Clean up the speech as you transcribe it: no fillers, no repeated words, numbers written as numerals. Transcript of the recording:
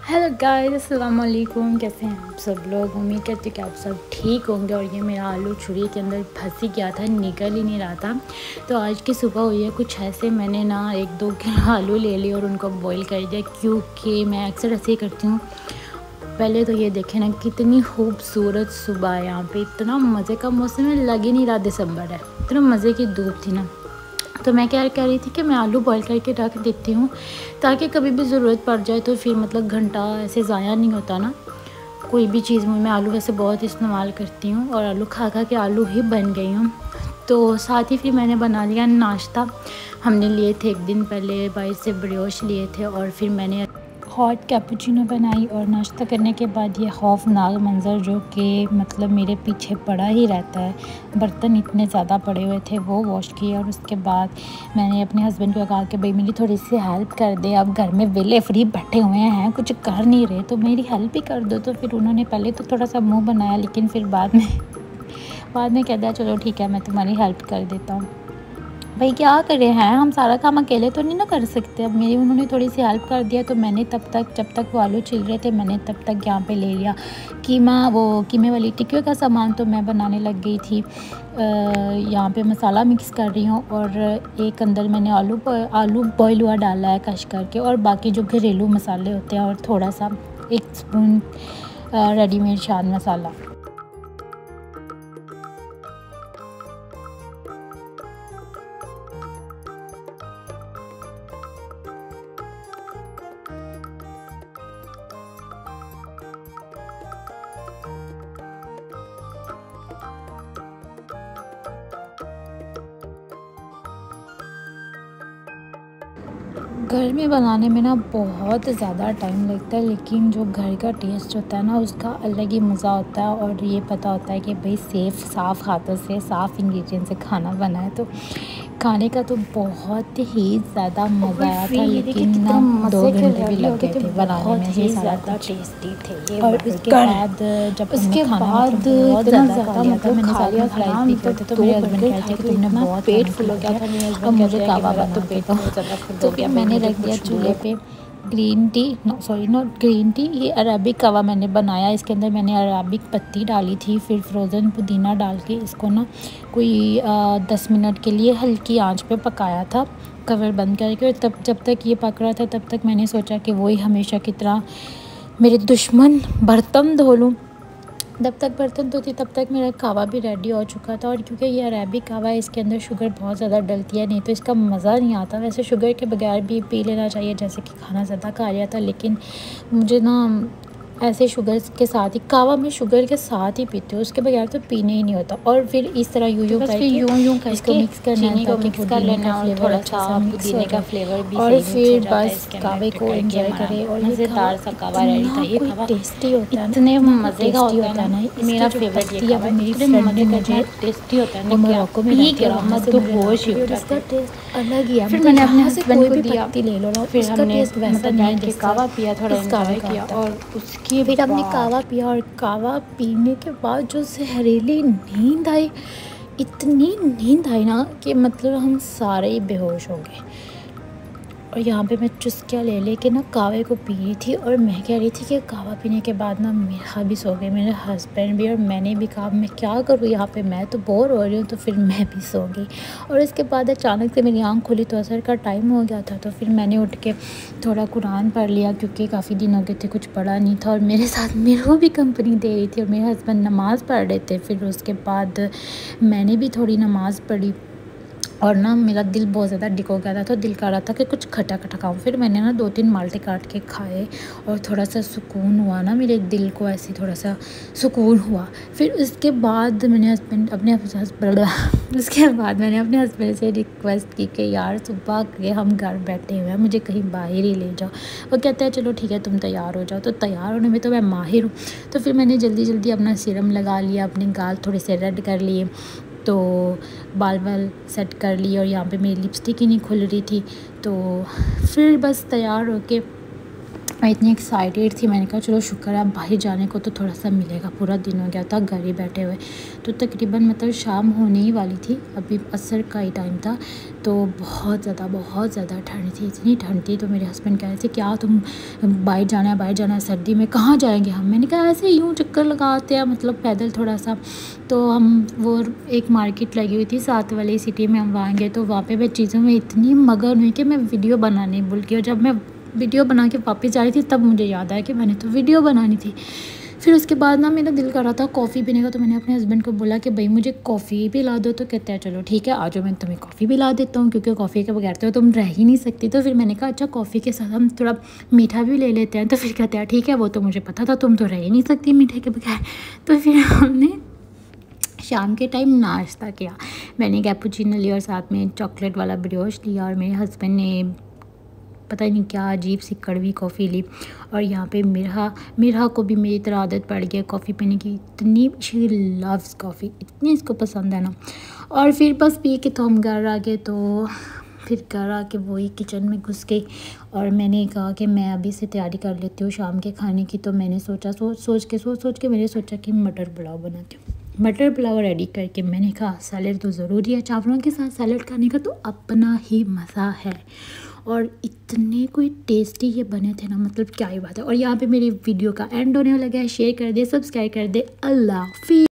Hello guys, अस्सलाम वालेकुम। कैसे हैं आप सब लोग? उम्मीद करती हूँ कि आप सब ठीक होंगे। और ये मेरा आलू छुरी के अंदर फंस ही गया था, निकल ही नहीं रहा था। तो आज की सुबह हुई है कुछ ऐसे, मैंने ना 1-2 किलो आलू ले लिए और उनको बॉईल कर दिया, क्योंकि मैं अक्सर ऐसे ही करती हूँ। पहले तो ये देखें ना, कितनी खूबसूरत सुबह है यहाँ पे, इतना मज़े का मौसम है, लग ही नहीं रहा दिसंबर है, इतना मज़े की धूप थी ना। तो मैं क्या कह रही थी कि मैं आलू बॉईल करके रख देती हूँ, ताकि कभी भी ज़रूरत पड़ जाए तो फिर मतलब घंटा ऐसे ज़ाया नहीं होता ना कोई भी चीज़ में। मैं आलू वैसे बहुत इस्तेमाल करती हूँ और आलू खा खा के आलू ही बन गई हूँ। तो साथ ही फिर मैंने बना लिया नाश्ता। हमने लिए थे एक दिन पहले बाहर से ब्रियोश लिए थे, और फिर मैंने हॉट कैपुचिनो बनाई। और नाश्ता करने के बाद ये खौफनाक मंज़र जो कि मतलब मेरे पीछे पड़ा ही रहता है, बर्तन इतने ज़्यादा पड़े हुए थे वो वॉश किए। और उसके बाद मैंने अपने हस्बैंड को कहा कि भाई मेरी थोड़ी सी हेल्प कर दे, अब घर में वेले फ्री बैठे हुए हैं, कुछ कर नहीं रहे, तो मेरी हेल्प ही कर दो। तो फिर उन्होंने पहले तो थोड़ा सा मुँह बनाया, लेकिन फिर बाद में कह दिया चलो ठीक है, मैं तुम्हारी हेल्प कर देता हूँ। भाई क्या करें हैं, हम सारा काम अकेले तो नहीं ना कर सकते। अब मेरी उन्होंने थोड़ी सी हेल्प कर दिया, तो मैंने तब तक जब तक वो आलू छिल रहे थे, मैंने तब तक यहाँ पे ले लिया कीमा, वो कीमे वाली टिक्की का सामान तो मैं बनाने लग गई थी। यहाँ पे मसाला मिक्स कर रही हूँ, और एक अंदर मैंने आलू बॉयल हुआ डाला है कश करके, और बाकी जो घरेलू मसाले होते हैं, और थोड़ा सा 1 स्पून रेडीमेड शाद मसाला। घर में बनाने में ना बहुत ज़्यादा टाइम लगता है, लेकिन जो घर का टेस्ट होता है ना, उसका अलग ही मज़ा होता है। और ये पता होता है कि भाई साफ़ हाथों से साफ़ इंग्रेडिएंट से खाना बना है, तो खाने का तो बहुत ही ज़्यादा मज़ा आया था। लेकिन ना 2 घंटे भी लग गए थे बनाने में, ये ज़्यादा टेस्टी थे। और उसके बाद जब उसके बाद बहुत ज़्यादा खा लिया था मैंने, साथ में फ्राइज़ भी किए थे, तो मेरे हस्बैंड कह रहे थे कि तुमने बहुत पेट फुल हो गया था, और मुझे कावा बना तो पेट बहुत ज़्यादा फुल हो गया। मैंने रख दिया चूल्हे पे green tea, not green tea, ये अरबिक कावा मैंने बनाया। इसके अंदर मैंने अरबिक पत्ती डाली थी, फिर फ्रोज़न पुदीना डाल के इसको ना कोई 10 मिनट के लिए हल्की आंच पे पकाया था, कवर बंद करके। और तब जब तक ये पक रहा था, तब तक मैंने सोचा कि वही हमेशा की तरह मेरे दुश्मन बर्तन धो लूँ। जब तक बर्तन धोती तब तक मेरा कावा भी रेडी हो चुका था। और क्योंकि ये अरेबिक कावा है, इसके अंदर शुगर बहुत ज़्यादा डलती है, नहीं तो इसका मज़ा नहीं आता। वैसे शुगर के बगैर भी पी लेना चाहिए, जैसे कि खाना ज़्यादा खा लिया था, लेकिन मुझे ना ऐसे शुगर के साथ ही, कावा में शुगर के साथ ही पीते हो, उसके बगैर तो पीने ही नहीं होता। और फिर इस तरह यूं करके इसको मिक्स करना है, ताकि पुदीने का फ्लेवर अच्छा सा मिक्स हो जाए, और फिर बस कावे को एंजॉय करें। और मज़ेदार सा कावा रेडी था। ये कावा टेस्टी होता है, इतने मज़े का होता है ना, मेरा फेवरेट ये कावा। मेरी फ्रेंड ने मुझे टेस्टी होता है, मोरक्को में रहती है, वहाँ से होश ही उसका टेस्ट अलग ही है। फिर मैंने अपने हस्बैंड को दिया, ले लो, फिर हमने वैसा नहीं कि कावा पिया, थोड़ा एंजॉय किया। और फिर हमने कावा पिया, और कावा पीने के बाद जो जहरीली नींद आई, इतनी नींद आई ना कि मतलब हम सारे ही बेहोश हो गए। और यहाँ पे मैं चुस्कियाँ ले के ना कावे को पी रही थी, और मैं कह रही थी कि कावा पीने के बाद ना मेरा भी सो गए, मेरे हस्बैंड भी, और मैंने भी कहा मैं क्या करूँ यहाँ पे, मैं तो बोर हो रही हूँ। तो फिर मैं भी सो गई। और इसके बाद अचानक से मेरी आँख खुली तो असर का टाइम हो गया था। तो फिर मैंने उठ के थोड़ा कुरान पढ़ लिया, क्योंकि काफ़ी दिन हो गए थे कुछ पढ़ा नहीं था। और मेरे साथ मेरे को भी कंपनी दे रही थी, और मेरे हस्बैंड नमाज़ पढ़ रहे थे। फिर उसके बाद मैंने भी थोड़ी नमाज़ पढ़ी, और ना मेरा दिल बहुत ज़्यादा डिको गया था, तो दिल कर रहा था कि कुछ खटा खटा खाऊं। फिर मैंने ना 2-3 माल्टे काट के खाए, और थोड़ा सा सुकून हुआ ना, मेरे दिल को ऐसे थोड़ा सा सुकून हुआ। फिर उसके बाद मैंने अपने हस्बैंड से रिक्वेस्ट की कि यार सुबह के हम घर बैठे हुए हैं, मुझे कहीं बाहर ही ले जाओ। वो कहते हैं चलो ठीक है तुम तैयार हो जाओ। तो तैयार होने में तो मैं माहिर हूँ, तो फिर मैंने जल्दी जल्दी अपना सीरम लगा लिया, अपने गाल थोड़े से रेड कर लिए, तो बाल सेट कर लिए। और यहाँ पे मेरी लिपस्टिक ही नहीं खुल रही थी, तो फिर बस तैयार होके मैं इतनी एक्साइटेड थी, मैंने कहा चलो शुक्र है बाहर जाने को तो थोड़ा सा मिलेगा, पूरा दिन हो गया था घर ही बैठे हुए। तो तकरीबन मतलब शाम होने ही वाली थी, अभी असर का ही टाइम था। तो बहुत ज़्यादा ठंड थी, इतनी ठंड थी। तो मेरे हस्बैंड कह रहे थे क्या तुम बाहर जाना है सर्दी में, कहाँ जाएंगे हम। मैंने कहा ऐसे यूँ चक्कर लगाते हैं, मतलब पैदल थोड़ा सा। तो हम वो एक मार्केट लगी हुई थी साथ वाली सिटी में, हम वहाँ गए। तो वहाँ पे मैं चीज़ों में इतनी मगन हुई कि मैं वीडियो बनाने भूल गई। और जब मैं वीडियो बना के वापस जा रही थी तब मुझे याद आया कि मैंने तो वीडियो बनानी थी। फिर उसके बाद ना मेरा दिल कर रहा था कॉफ़ी पीने का। तो मैंने अपने हस्बैंड को बोला कि भाई मुझे कॉफ़ी पिला दो। तो कहते हैं चलो ठीक है आ जाओ, मैं तुम्हें कॉफ़ी पिला देता हूँ, क्योंकि कॉफ़ी के बगैर तो तुम रह ही नहीं सकती। तो फिर मैंने कहा अच्छा कॉफ़ी के साथ हम थोड़ा मीठा भी ले लेते हैं। तो फिर कहते हैं ठीक है, वो तो मुझे पता था, तुम तो रह ही नहीं सकती मीठे के बगैर। तो फिर हमने शाम के टाइम नाश्ता किया। मैंने कैपुचिनो लिया और साथ में चॉकलेट वाला ब्रियोश लिया, और मेरे हस्बैंड ने पता नहीं क्या अजीब सी कड़वी कॉफ़ी ली। और यहाँ पे मिरहा को भी मेरी तरह आदत पड़ गई है कॉफ़ी पीने की, इतनी शी लव्स कॉफ़ी, इतनी इसको पसंद है ना। और फिर बस पी के तो हम घर आ गए। तो फिर घर आके वही किचन में घुस गई, और मैंने कहा कि मैं अभी से तैयारी कर लेती हूँ शाम के खाने की। तो मैंने सोचा सोच के मैंने सोचा कि मटर पुलाव बनाती हूँ। मटर पुलाव रेडी करके मैंने कहा सैलेड तो ज़रूरी है, चावलों के साथ सैलेड खाने का तो अपना ही मज़ा है। और इतने कोई टेस्टी ये बने थे ना, मतलब क्या ही बात है। और यहाँ पे मेरी वीडियो का एंड होने लगा है। शेयर कर दे, सब्सक्राइब कर दे। अल्लाह हाफ़िज़।